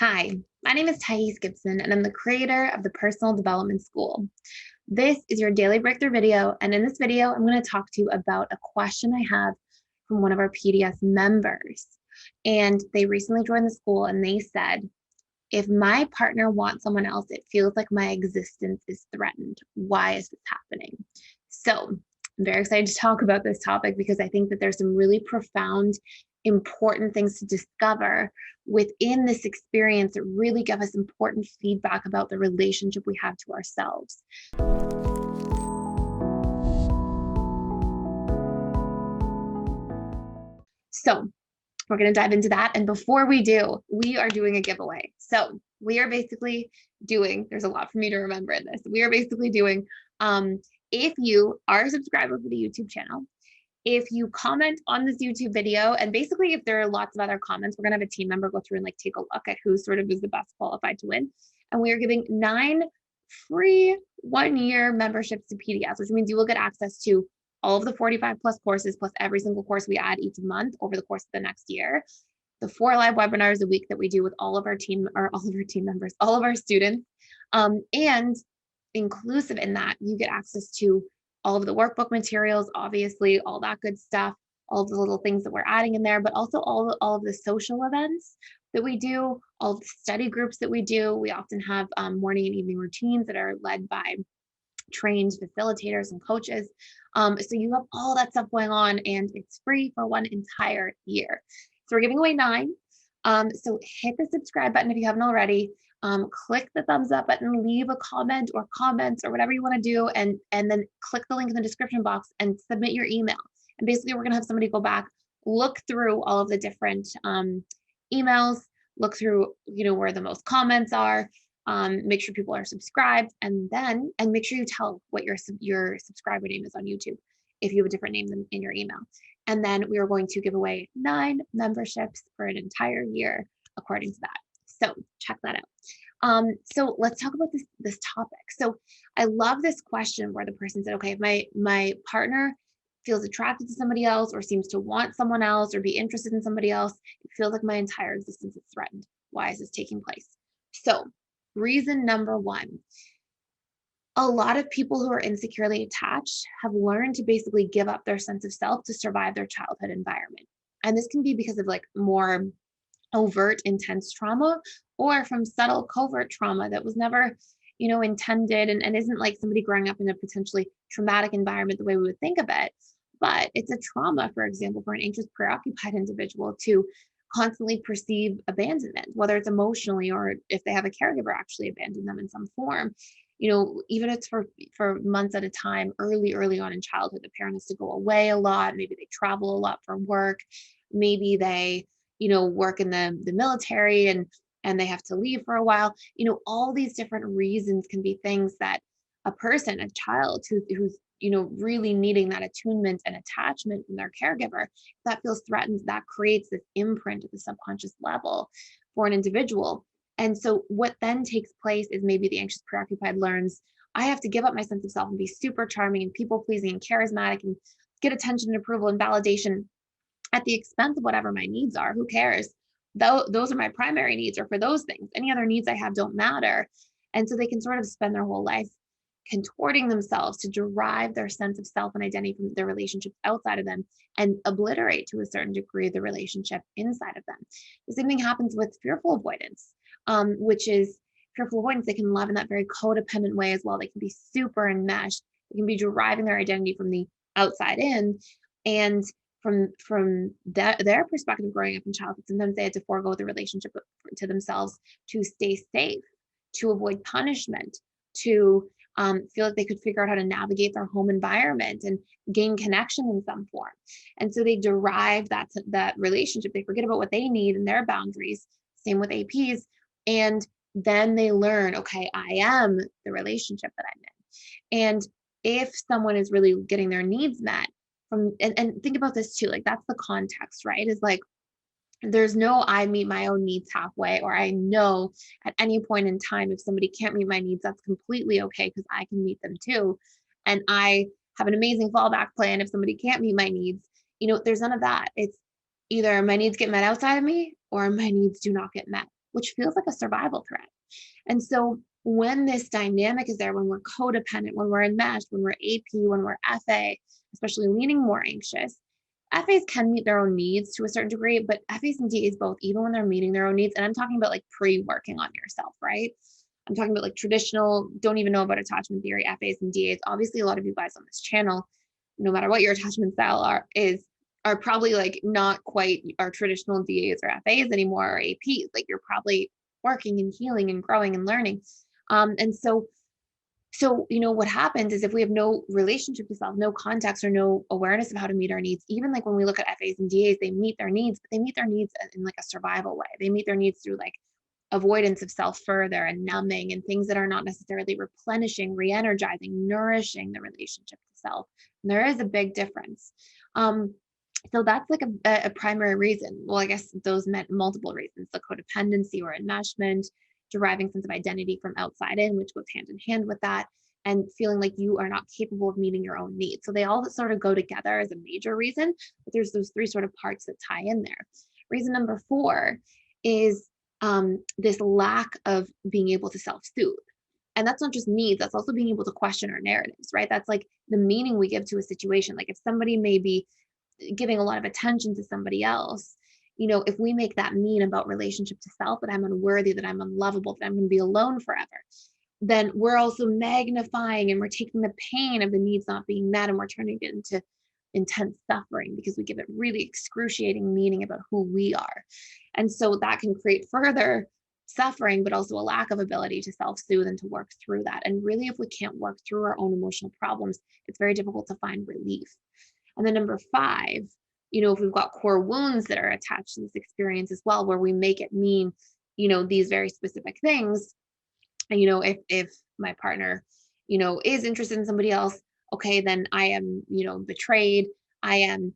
Hi, my name is Gibson, and I'm the creator of the Personal Development School. This is your daily breakthrough video, and in this video, I'm going to talk to you about a question I have from one of our PDS members. And they recently joined the school, and they said, if my partner wants someone else, it feels like my existence is threatened. Why is this happening? So I'm very excited to talk about this topic because I think that there's some really profound, important things to discover within this experience that really give us important feedback about the relationship we have to ourselves. So we're going to dive into that. And before we do, we are doing a giveaway. So we are basically doing, there's a lot for me to remember in this. We are basically doing, if you are a subscriber for the YouTube channel, if you comment on this YouTube video, and basically if there are lots of other comments, we're going to have a team member go through and take a look at who sort of is the best qualified to win. And we are giving 9 free 1-year memberships to PDS, which means you will get access to all of the 45 plus courses, plus every single course we add each month over the course of the next year. The 4 live webinars a week that we do with all of our team members, all of our students. And inclusive in that, you get access to all of the workbook materials, obviously, all that good stuff, all of the little things that we're adding in there, but also all of the social events that we do, all of the study groups that we do. We often have morning and evening routines that are led by trained facilitators and coaches. So you have all that stuff going on, and it's free for 1 entire year. So we're giving away 9. So hit the subscribe button if you haven't already. Click the thumbs up button, leave a comment or comments or whatever you want to do, and then click the link in the description box and submit your email. And basically, we're going to have somebody go back, look through all of the different emails, look through where the most comments are, make sure people are subscribed, and make sure you tell what your subscriber name is on YouTube if you have a different name than in your email. And then we are going to give away 9 memberships for an entire year according to that. So check that out. So let's talk about this topic. So I love this question where the person said, okay, if my partner feels attracted to somebody else or seems to want someone else or be interested in somebody else, it feels like my entire existence is threatened. Why is this taking place? So reason number 1, a lot of people who are insecurely attached have learned to basically give up their sense of self to survive their childhood environment. And this can be because of more overt, intense trauma, or from subtle, covert trauma that was never, intended and isn't like somebody growing up in a potentially traumatic environment the way we would think of it. But it's a trauma, for example, for an anxious, preoccupied individual to constantly perceive abandonment, whether it's emotionally or if they have a caregiver actually abandon them in some form. Even if it's for months at a time, early on in childhood, the parent has to go away a lot. Maybe they travel a lot for work. Maybe they, work in the military and they have to leave for a while. All these different reasons can be things that a person, a child who's really needing that attunement and attachment from their caregiver, that feels threatened, that creates this imprint at the subconscious level for an individual. And so what then takes place is maybe the anxious preoccupied learns, I have to give up my sense of self and be super charming and people pleasing and charismatic and get attention and approval and validation at the expense of whatever my needs are. Who cares? Those are my primary needs, or for those things. Any other needs I have don't matter. And so they can sort of spend their whole life contorting themselves to derive their sense of self and identity from their relationships outside of them and obliterate to a certain degree the relationship inside of them. The same thing happens with fearful avoidance, which is fearful avoidance. They can love in that very codependent way as well. They can be super enmeshed. They can be deriving their identity from the outside in. And from their perspective growing up in childhood, sometimes they had to forego the relationship to themselves to stay safe, to avoid punishment, to feel like they could figure out how to navigate their home environment and gain connection in some form. And so they derive that relationship. They forget about what they need and their boundaries. Same with APs. And then they learn, okay, I am the relationship that I'm in. And if someone is really getting their needs met, and think about this too, that's the context, right? Is there's no I meet my own needs halfway, or I know at any point in time if somebody can't meet my needs, that's completely okay because I can meet them too. And I have an amazing fallback plan if somebody can't meet my needs. There's none of that. It's either my needs get met outside of me or my needs do not get met which feels like a survival threat. And so when this dynamic is there, when we're codependent, when we're enmeshed, when we're AP, when we're FA, especially leaning more anxious, FAs can meet their own needs to a certain degree, but FAs and DAs both, even when they're meeting their own needs, and I'm talking about like pre-working on yourself, right? I'm talking about like traditional, don't even know about attachment theory, FAs and DAs. Obviously, a lot of you guys on this channel, no matter what your attachment style are probably like not quite our traditional DAs or FAs anymore, or APs. Like you're probably working and healing and growing and learning. And so, what happens is if we have no relationship to self, no context or no awareness of how to meet our needs, even like when we look at FAs and DAs, they meet their needs, but they meet their needs in like a survival way. They meet their needs through like avoidance of self further and numbing and things that are not necessarily replenishing, re-energizing, nourishing the relationship to self. And there is a big difference. So that's like a primary reason. Well, I guess those meant multiple reasons: the codependency or enmeshment, deriving sense of identity from outside in, which goes hand in hand with that, and feeling like you are not capable of meeting your own needs. So they all sort of go together as a major reason, but there's those three sort of parts that tie in there. Reason number 4 is this lack of being able to self-soothe. And that's not just needs, that's also being able to question our narratives, right? That's like the meaning we give to a situation. Like if somebody may be giving a lot of attention to somebody else, if we make that mean about relationship to self, that I'm unworthy, that I'm unlovable, that I'm going to be alone forever, then we're also magnifying and we're taking the pain of the needs not being met and we're turning it into intense suffering because we give it really excruciating meaning about who we are. And so that can create further suffering, but also a lack of ability to self-soothe and to work through that. And really, if we can't work through our own emotional problems, it's very difficult to find relief. And then number 5, if we've got core wounds that are attached to this experience as well, where we make it mean, these very specific things. And, if my partner, is interested in somebody else, okay, then I am, betrayed. I am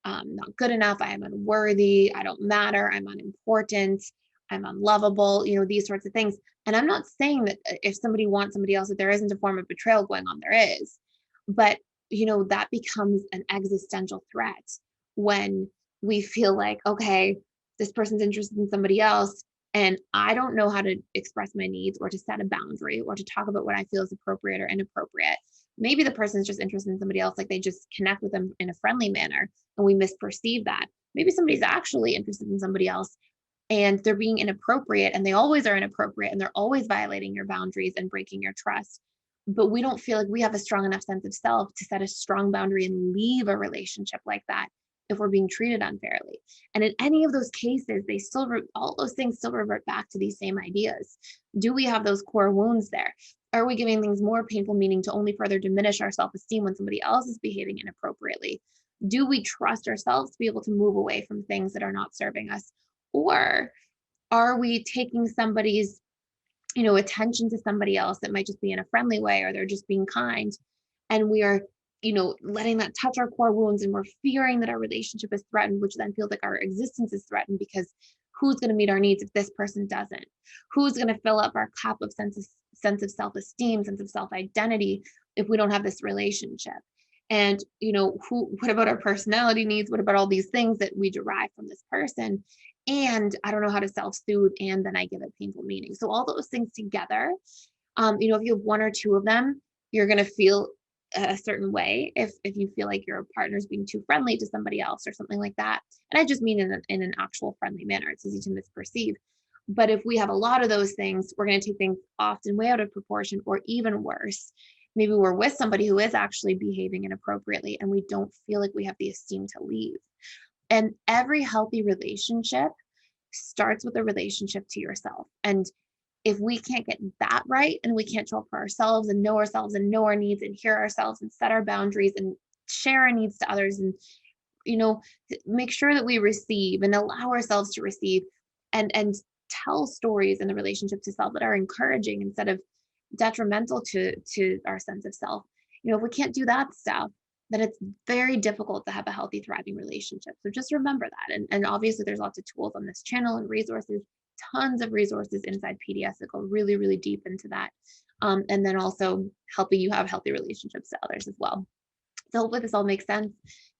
not good enough. I am unworthy. I don't matter. I'm unimportant. I'm unlovable, these sorts of things. And I'm not saying that if somebody wants somebody else, that there isn't a form of betrayal going on. There is. But that becomes an existential threat when we feel like, okay, this person's interested in somebody else, and I don't know how to express my needs or to set a boundary or to talk about what I feel is appropriate or inappropriate. Maybe the person's just interested in somebody else, like they just connect with them in a friendly manner and we misperceive that. Maybe somebody's actually interested in somebody else and they're being inappropriate, and they always are inappropriate, and they're always violating your boundaries and breaking your trust. But we don't feel like we have a strong enough sense of self to set a strong boundary and leave a relationship like that if we're being treated unfairly. And in any of those cases, all those things still revert back to these same ideas. Do we have those core wounds there? Are we giving things more painful meaning to only further diminish our self-esteem when somebody else is behaving inappropriately? Do we trust ourselves to be able to move away from things that are not serving us? Or are we taking somebody's attention to somebody else that might just be in a friendly way, or they're just being kind, and we are letting that touch our core wounds, and we're fearing that our relationship is threatened, which then feels like our existence is threatened, because who's going to meet our needs if this person doesn't? Who's going to fill up our cup of sense of self-esteem, sense of self-identity, if we don't have this relationship? And what about our personality needs? What about all these things that we derive from this person? And I don't know how to self-soothe, and then I give it painful meaning. So all those things together, if you have one or two of them, you're going to feel a certain way. If you feel like your partner's being too friendly to somebody else or something like that, and I just mean in an actual friendly manner, it's easy to misperceive. But if we have a lot of those things, we're going to take things often way out of proportion, or even worse, maybe we're with somebody who is actually behaving inappropriately, and we don't feel like we have the esteem to leave. And every healthy relationship starts with a relationship to yourself. And if we can't get that right, and we can't show up for ourselves and know our needs and hear ourselves and set our boundaries and share our needs to others, and make sure that we receive and allow ourselves to receive, and tell stories in the relationship to self that are encouraging instead of detrimental to our sense of self. If we can't do that stuff, then it's very difficult to have a healthy, thriving relationship. So just remember that. And obviously there's lots of tools on this channel and resources, tons of resources inside PDS that go really, really deep into that. And then also helping you have healthy relationships to others as well. So hopefully this all makes sense.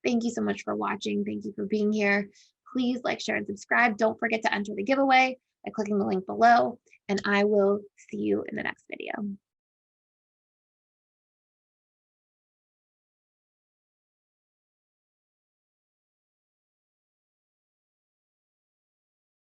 Thank you so much for watching. Thank you for being here. Please like, share, and subscribe. Don't forget to enter the giveaway. by clicking the link below, and I will see you in the next video.